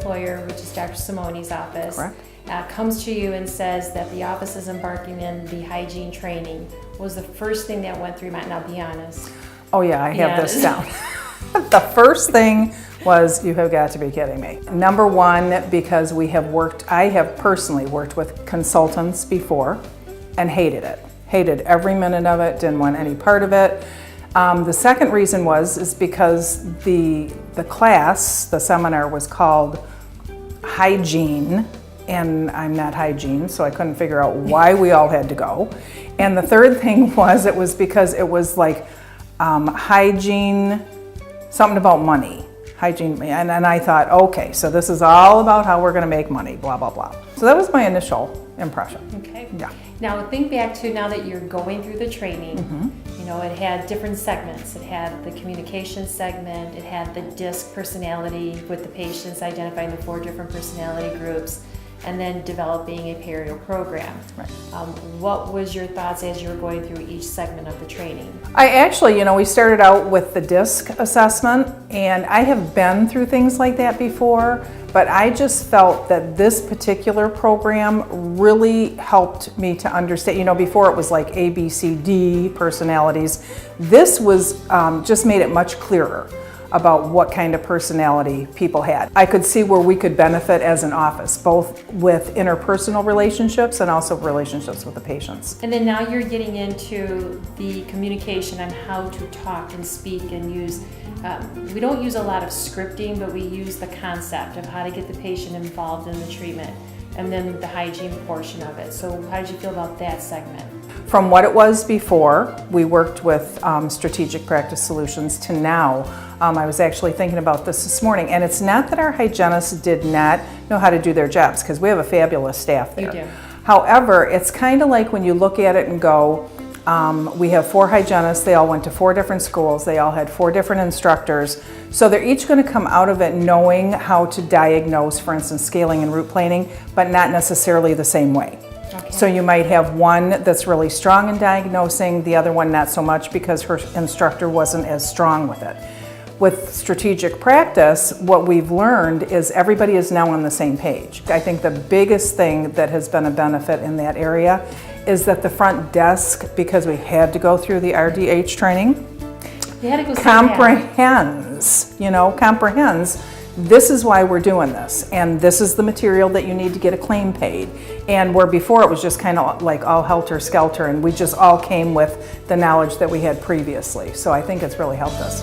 employer, which is Dr. Simone's office, Correct. Comes to you and says that the office is embarking in the hygiene training, what was the first thing that went through your mind? Now be honest. Oh yeah, I have this down. The first thing was, you have got to be kidding me. Number one, because I have personally worked with consultants before and hated it. Hated every minute of it, didn't want any part of it. The second reason is because the class, the seminar was called Hygiene, and I'm not hygiene, so I couldn't figure out why we all had to go. And the third thing was because it was like hygiene, something about money. Hygiene, and I thought, okay, so this is all about how we're gonna make money, blah, blah, blah. So that was my initial impression. Okay. Yeah. Now think back to now that you're going through the training, you know, it had different segments. It had the communication segment, it had the DISC personality with the patients, identifying the 4 different personality groups, and then developing a CHERYL program. Right. What was your thoughts as you were going through each segment of the training? I actually, we started out with the DISC assessment, and I have been through things like that before, but I just felt that this particular program really helped me to understand, before it was like A, B, C, D personalities. This was just made it much clearer about what kind of personality people had. I could see where we could benefit as an office, both with interpersonal relationships and also relationships with the patients. And then now you're getting into the communication on how to talk and speak and use, we don't use a lot of scripting, but we use the concept of how to get the patient involved in the treatment, and then the hygiene portion of it. So how did you feel about that segment? From what it was before, we worked with strategic practice solutions, to now. I was actually thinking about this morning, and it's not that our hygienists did not know how to do their jobs, because we have a fabulous staff there. You do. However, it's kind of like when you look at it and go, we have 4 hygienists, they all went to 4 different schools, they all had 4 different instructors, so they're each going to come out of it knowing how to diagnose, for instance, scaling and root planing, but not necessarily the same way. Okay. So you might have one that's really strong in diagnosing, the other one not so much because her instructor wasn't as strong with it. With strategic practice, what we've learned is everybody is now on the same page. I think the biggest thing that has been a benefit in that area is that the front desk, because we had to go through the RDH training, You had to go comprehends, this is why we're doing this, and this is the material that you need to get a claim paid. And where before it was just kind of like all helter-skelter, and we just all came with the knowledge that we had previously. So I think it's really helped us.